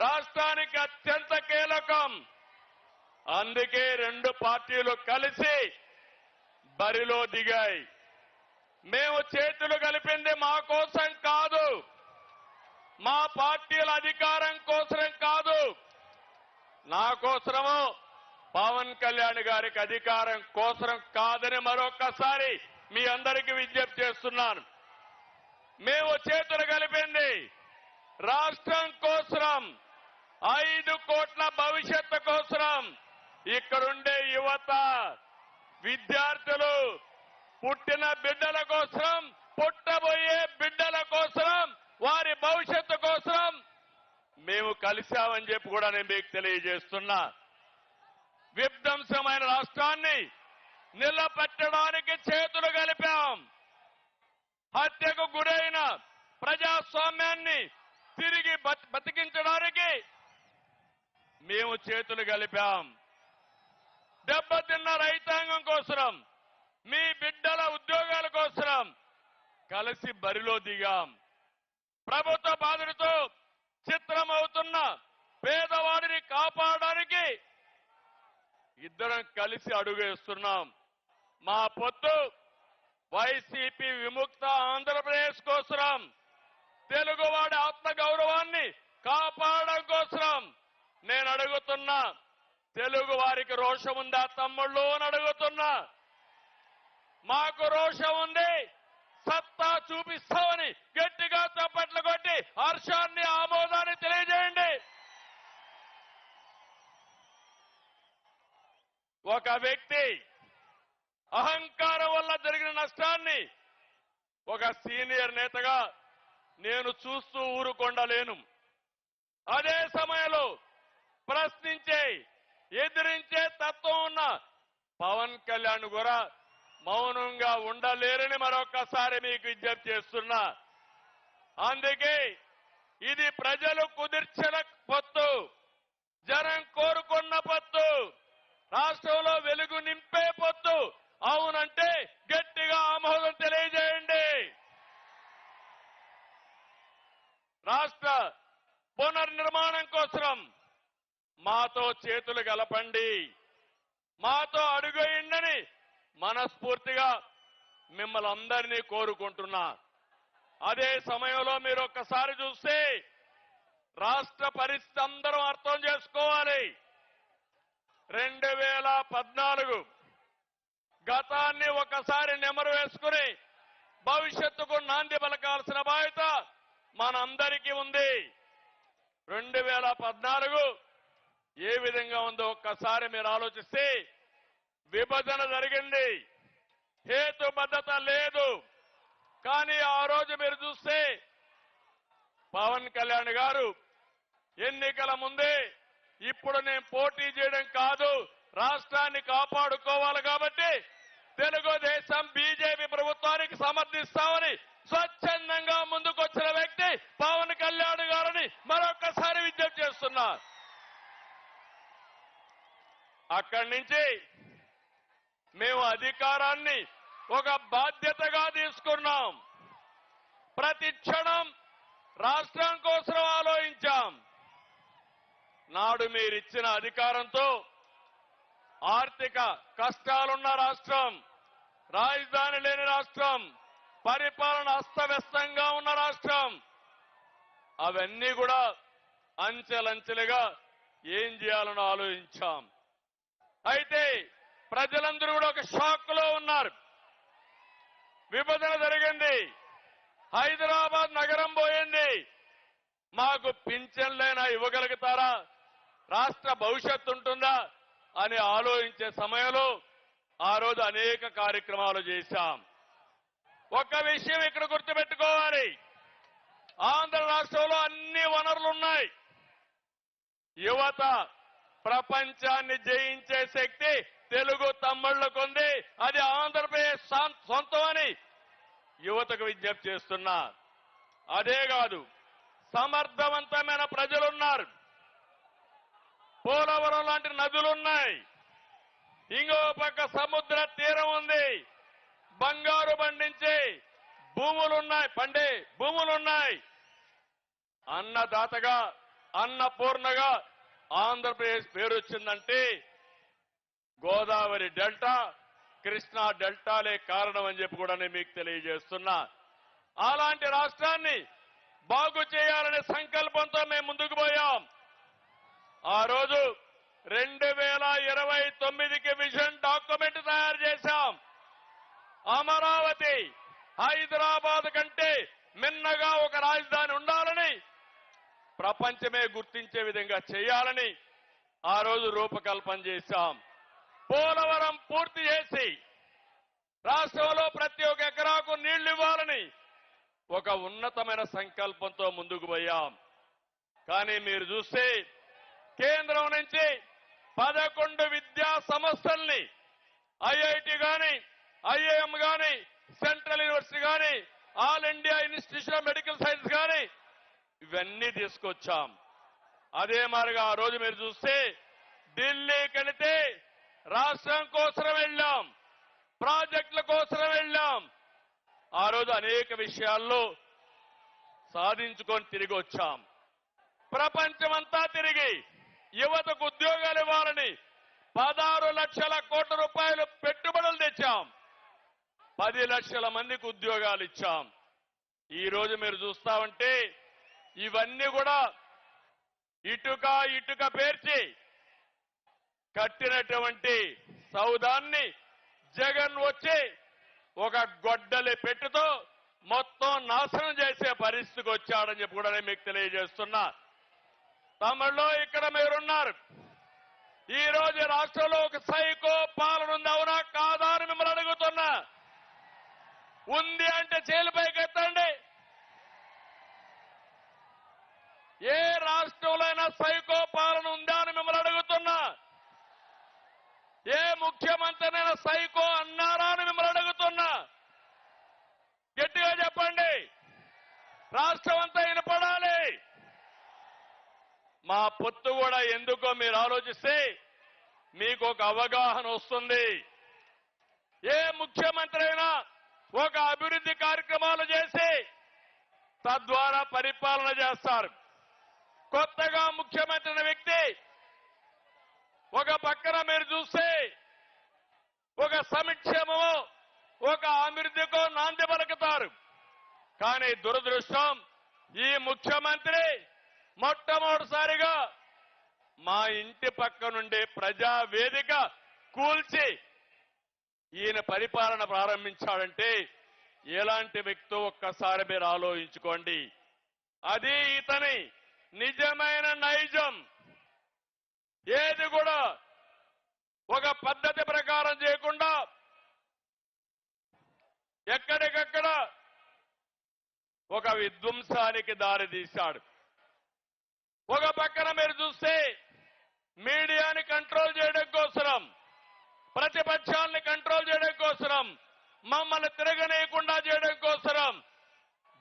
రాష్ట్రానికి అత్యంత కీలకం. అందుకే రెండు పార్టీలు కలిసి బరిలో దిగాయి. మేము చేతులు కలిపింది మా కోసం కాదు, మా పార్టీల అధికారం కోసం కాదు, నా కోసమో పవన్ కళ్యాణ్ గారికి అధికారం కోసం కాదని మరొక్కసారి మీ అందరికీ విజ్ఞప్తి చేస్తున్నాను. మేము చేతులు కలిపింది రాష్ట్రం కోసం, 5 కోట్ల భవిష్యత్తు కోసం. ఇక్కడుండే యువత, విద్యార్థులు, పుట్టిన బిడ్డల కోసం, పుట్టబోయే బిడ్డల కోసం, వారి భవిష్యత్తు కోసం మేము కలిశామని చెప్పి కూడా నేను మీకు తెలియజేస్తున్నా. విధ్వంసమైన రాష్ట్రాన్ని నిలబెట్టడానికి చేతులు కలిపాం. హత్యకు గురైన ప్రజాస్వామ్యాన్ని తిరిగి బతికించడానికి మేము చేతులు కలిపాం. దెబ్బతిన్న రైతాంగం కోసం, మీ బిడ్డల ఉద్యోగాల కోసం కలిసి బరిలో దిగాం. ప్రభుత్వ బాధలతో చిత్రమవుతున్న పేదవాడిని కాపాడడానికి ఇద్దరం కలిసి అడుగేస్తున్నాం. మా పొత్తు వైసీపీ విముక్త ఆంధ్రప్రదేశ్ కోసం, తెలుగువాడి ఆత్మగౌరవాన్ని కాపాడడం కోసం. నేను అడుగుతున్నా, తెలుగు వారికి రోషం ఉందా తమ్ముళ్ళు అని అడుగుతున్నా. మాకు రోషం ఉంది, సత్తా చూపిస్తామని గట్టిగా చప్పట్లు కొట్టి హర్షాన్ని, ఆమోదాన్ని తెలియజేయండి. ఒక వ్యక్తి అహంకారం వల్ల జరిగిన నష్టాన్ని ఒక సీనియర్ నేతగా నేను చూస్తూ ఊరుకొండలేను. అదే సమయంలో ప్రశ్నించే, ఎదిరించే తత్వం ఉన్న పవన్ కళ్యాణ్ కూడా మౌనంగా ఉండలేరని మరొకసారి మీకు విజ్ఞప్తి చేస్తున్నా. అందుకే ఇది ప్రజలు కుదిర్చిన పొత్తు, జనం కోరుకున్న పొత్తు, రాష్ట్రంలో వెలుగు నింపే పొత్తు. అవునంటే గట్టిగా ఆమోదం తెలియజేయండి. రాష్ట్ర పునర్నిర్మాణం కోసం మాతో చేతులు కలపండి, మాతో అడుగేయండి మనస్ఫూర్తిగా మిమ్మల్ని అందరినీ కోరుకుంటున్నా. అదే సమయంలో మీరు ఒక్కసారి చూస్తే రాష్ట్ర పరిస్థితి అందరం అర్థం చేసుకోవాలి. 2014 గతాన్ని ఒకసారి నెమరు వేసుకుని భవిష్యత్తుకు నాంది పలకాల్సిన బాధ్యత మనందరికీ ఉంది. 2014 ఏ విధంగా ఉందో ఒక్కసారి మీరు ఆలోచిస్తే, విభజన జరిగింది, హేతుబద్ధత లేదు. కానీ ఆ రోజు మీరు చూస్తే పవన్ కళ్యాణ్ గారు ఎన్నికల ముందే ఇప్పుడు నేను పోటీ చేయడం కాదు, రాష్ట్రాన్ని కాపాడుకోవాలి కాబట్టి తెలుగుదేశం బీజేపీ ప్రభుత్వానికి సమర్థిస్తామని స్వచ్ఛందంగా ముందుకొచ్చిన వ్యక్తి పవన్ కళ్యాణ్ గారిని మరొకసారి విజ్ఞప్తి చేస్తున్నా. అక్కడి నుంచి మేము అధికారాన్ని ఒక బాధ్యతగా తీసుకున్నాం. ప్రతి క్షణం రాష్ట్రం కోసం ఆలోచించాం. నాడు మీరిచ్చిన అధికారంతో ఆర్థిక కష్టాలున్న రాష్ట్రం, రాజధాని లేని రాష్ట్రం, పరిపాలన అస్తవ్యస్తంగా ఉన్న రాష్ట్రం, అవన్నీ కూడా అంచెలంచెలుగా ఏం చేయాలని ఆలోచించాం. అయితే ప్రజలందరూ కూడా ఒక షాక్ లో ఉన్నారు. విభజన జరిగింది, హైదరాబాద్ నగరం పోయింది, మాకు పింఛన్లైనా ఇవ్వగలుగుతారా, రాష్ట్ర భవిష్యత్తు ఉంటుందా అని ఆలోచించే సమయంలో ఆ రోజు అనేక కార్యక్రమాలు చేశాం. ఒక్క విషయం ఇక్కడ గుర్తుపెట్టుకోవాలి, ఆంధ్ర రాష్ట్రంలో అన్ని వనరులు ఉన్నాయి. యువత ప్రపంచాన్ని జయించే శక్తి తెలుగు తమ్ముళ్లకుంది, అది ఆంధ్రప్రదేశ్ సొంతమని యువతకు విజ్ఞప్తి చేస్తున్నా. అదే కాదు, సమర్థవంతమైన ప్రజలున్నారు, పోలవరం లాంటి నదులున్నాయి, ఇంకో పక్క సముద్ర తీరం ఉంది, బంగారు పండించే భూములున్నాయి, పండే భూములున్నాయి. అన్నదాతగా అన్నపూర్ణగా ఆంధ్రప్రదేశ్ పేరు వచ్చిందంటే గోదావరి డెల్టా, కృష్ణా డెల్టాలే కారణం అని చెప్పి కూడా నేను మీకు తెలియజేస్తున్నా. అలాంటి రాష్ట్రాన్ని బాగు చేయాలనే సంకల్పంతో మేము ముందుకు పోయాం. ఆ రోజు 2029కి విజన్ డాక్యుమెంట్ తయారు చేశాం. అమరావతి హైదరాబాద్ కంటే మిన్నగా ఒక రాజధాని ఉండాలని, ప్రపంచమే గుర్తించే విధంగా చేయాలని ఆ రోజు రూపకల్పన చేశాం. పోలవరం పూర్తి చేసి రాష్ట్రంలో ప్రతి ఒక్క ఎకరాకు నీళ్లు ఇవ్వాలని ఒక ఉన్నతమైన సంకల్పంతో ముందుకు పోయాం. కానీ మీరు చూస్తే కేంద్రం నుంచి 11 విద్యా సంస్థల్ని, ఐఐటి గాని, ఐఐఎం గాని, సెంట్రల్ యూనివర్సిటీ గాని, all India institution of medical science గాని ఇవన్నీ తీసుకొచ్చాం. అదే మాదిరిగా ఆ రోజు మీరు చూస్తే ఢిల్లీకి వెళితే రాష్ట్రం కోసం వెళ్ళాం, ప్రాజెక్టుల కోసం వెళ్ళాం. ఆ రోజు అనేక విషయాల్లో సాధించుకొని తిరిగి వచ్చాం. ప్రపంచమంతా తిరిగి యువతకు ఉద్యోగాలు ఇవ్వాలని 16 లక్షల కోట్ల రూపాయలు పెట్టుబడులు తెచ్చాం. 10 లక్షల మందికి ఉద్యోగాలు ఇచ్చాం. ఈ రోజు మీరు చూస్తా ఉంటే ఇవన్నీ కూడా ఇటుక పేర్చి కట్టినటువంటి సౌదాన్ని జగన్ వచ్చి ఒక గొడ్డలి పెట్టుతో మొత్తం నాశనం చేసే పరిస్థితికి వచ్చాడని చెప్పి కూడా నేను మీకు తెలియజేస్తున్నా. తమిళలో ఇక్కడ మీరున్నారు. ఈ రోజు రాష్ట్రంలో ఒక సైకో పాలన ఉంది, అవునా కాదా అని మిమ్మల్ని అడుగుతున్నా. ఉంది అంటే చేలిపైకి ఎత్తండి. ఏ రాష్ట్రంలో అయినా సైకో పాలన ఉందా అని మిమ్మల్ని అడుగుతున్నా. ఏ ముఖ్యమంత్రినైనా సైకో అన్నారా అని మిమ్మల్ని అడుగుతున్నా. గట్టిగా చెప్పండి. రాష్ట్రం అంతా వినపడాలి. మా పొత్తు కూడా ఎందుకో మీరు ఆలోచిస్తే మీకు ఒక అవగాహన వస్తుంది. ఏ ముఖ్యమంత్రి అయినా ఒక అభివృద్ధి కార్యక్రమాలు చేసి తద్వారా పరిపాలన చేస్తారు. కొత్తగా ముఖ్యమంత్రి అయిన వ్యక్తి ఒక పక్కన మీరు చూస్తే ఒక సంక్షేమమో ఒక అభివృద్ధికో నాంది పలుకుతారు. కానీ దురదృష్టం ఈ ముఖ్యమంత్రి మొట్టమొదటిసారిగా మా ఇంటి పక్క నుండి ప్రజా వేదిక కూల్చి ఈయన పరిపాలన ప్రారంభించాడంటే ఎలాంటి వ్యక్తో ఒక్కసారి మీరు ఆలోచించుకోండి. అది ఇతని నిజమైన నైజం. ఏది కూడా ఒక పద్ధతి ప్రకారం చేయకుండా ఎక్కడికక్కడ ఒక విధ్వంసానికి దారి తీశాడు. ఒక పక్కన మీరు చూస్తే మీడియాని కంట్రోల్ చేయడం కోసం, ప్రతిపక్షాన్ని కంట్రోల్ చేయడం కోసం, మమ్మల్ని తిరగనీయకుండా చేయడం కోసం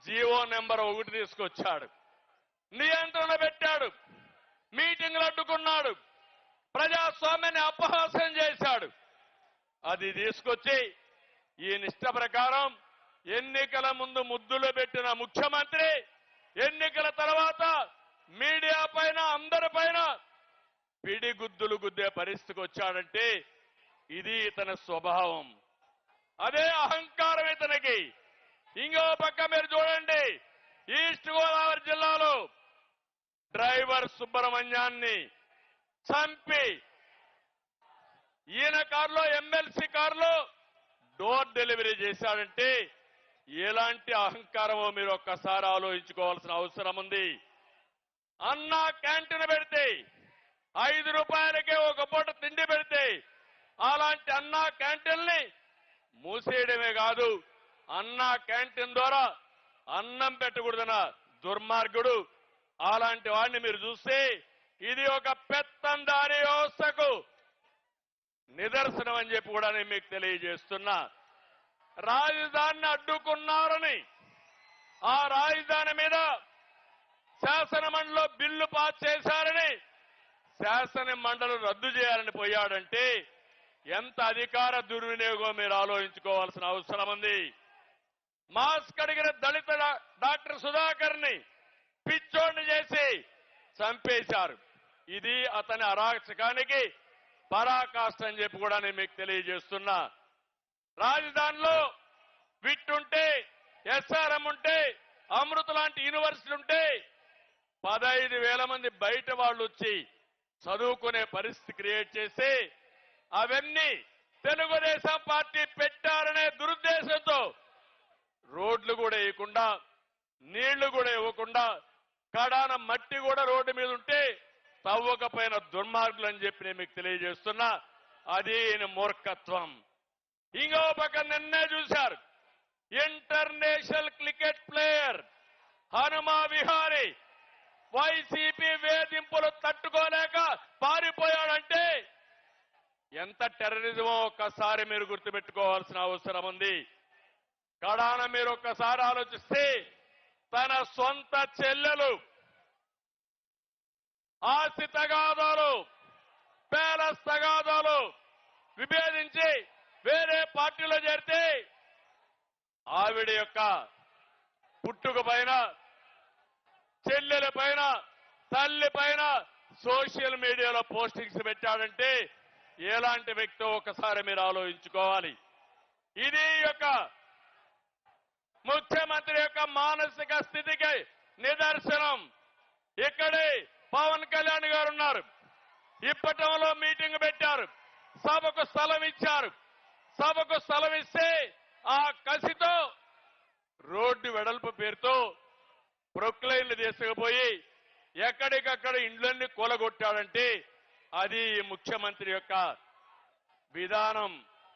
జీవో నెంబర్ 1 తీసుకొచ్చాడు. నియంత్రణ పెట్టాడు. మీటింగ్లు అడ్డుకున్నాడు. ప్రజాస్వామ్యాన్ని అపహాస్యం చేశాడు. అది తీసుకొచ్చి ఈ నిష్ట ప్రకారం ఎన్నికల ముందు ముద్దులు పెట్టిన ముఖ్యమంత్రి ఎన్నికల తర్వాత మీడియా పైన అందరిపైన పిడిగుద్దులు గుద్దే పరిస్థితికి వచ్చాడంటే ఇది ఇతని స్వభావం. అదే అహంకారం ఇతనికి. ఇంకో పక్క మీరు చూడండి, ఈస్ట్ గోదావరి జిల్లాలో డ్రైవర్ సుబ్రహ్మణ్యాన్ని చంపి ఈయన కారులో, ఎమ్మెల్సీ కారులో డోర్ డెలివరీ చేశాడంటే ఎలాంటి అహంకారమో మీరు ఒక్కసారి ఆలోచించుకోవాల్సిన అవసరం ఉంది. అన్నా క్యాంటీన్ పెడితే 5 రూపాయలకే ఒక పూట తిండి పెడితే అలాంటి అన్నా క్యాంటీన్ని మూసేయడమే కాదు, అన్నా క్యాంటీన్ ద్వారా అన్నం పెట్టకూడదన్న దుర్మార్గుడు. అలాంటి వాడిని మీరు చూస్తే ఇది ఒక పెత్తందారీ వ్యవస్థకు నిదర్శనం అని చెప్పి కూడా నేను మీకు తెలియజేస్తున్నా. రాజధానిని అడ్డుకున్నారని ఆ రాజధాని మీద శాసన మండలిలో బిల్లు పాస్ చేశారని శాసన మండలి రద్దు చేయాలని పోయాడంటే ఎంత అధికార దుర్వినియోగం మీరు ఆలోచించుకోవాల్సిన అవసరం ఉంది. మాస్క్ అడిగిన దళిత డాక్టర్ సుధాకర్ ని పిచ్చోడిని చేసి చంపేశారు. ఇది అతని అరాచకానికి పరాకాష్ట అని చెప్పి కూడా నేను మీకు తెలియజేస్తున్నా. రాజధానిలో విట్ ఉంటే, ఎస్ఆర్ఎం ఉంటే, అమృత లాంటి యూనివర్సిటీ ఉంటే 15,000 మంది బయట వాళ్ళు వచ్చి చదువుకునే పరిస్థితి క్రియేట్ చేసి అవన్నీ తెలుగుదేశం పార్టీ పెట్టారనే దురుద్దేశంతో రోడ్లు కూడా వేయకుండా, నీళ్లు కూడా ఇవ్వకుండా, కడాన మట్టి కూడా రోడ్డు మీద ఉంటే తవ్వకపోయిన దుర్మార్గులు అని చెప్పి నేను మీకు తెలియజేస్తున్నా. అది ఈయన మూర్ఖత్వం. ఇంకో పక్క నిన్నే చూశారు, international cricket player Hanuma Vihari YCP వేధింపులు తట్టుకోలేక పారిపోయాడంటే ఎంత టెర్రరిజమో ఒక్కసారి మీరు గుర్తుపెట్టుకోవాల్సిన అవసరం ఉంది. కడాన మీరు ఒక్కసారి ఆలోచిస్తే తన సొంత చెల్లెలు ఆస్తి తగాదాలు, ప్యాలెస్ తగాదాలు విభేదించి వేరే పార్టీలో చేరితే ఆవిడ యొక్క పుట్టుక పైన, చెల్లెల పైన, తల్లి పైన సోషల్ మీడియాలో పోస్టింగ్స్ పెట్టాడంటే ఎలాంటి వ్యక్తో ఒకసారి మీరు ఆలోచించుకోవాలి. ఇది యొక్క ముఖ్యమంత్రి యొక్క మానసిక స్థితికి నిదర్శనం. ఇక్కడే పవన్ కళ్యాణ్ గారు ఉన్నారు. ఇప్పటంలో మీటింగ్ పెట్టారు, సభకు స్థలం ఇచ్చారు. సభకు స్థలం ఇస్తే ఆ కసితో రోడ్డు వెడల్పు పేరుతో ప్రొక్లైన్లు తీసుకుపోయి ఎక్కడికక్కడ ఇండ్లన్నీ కూలగొట్టాడంటే అది ఈ ముఖ్యమంత్రి యొక్క విధానం.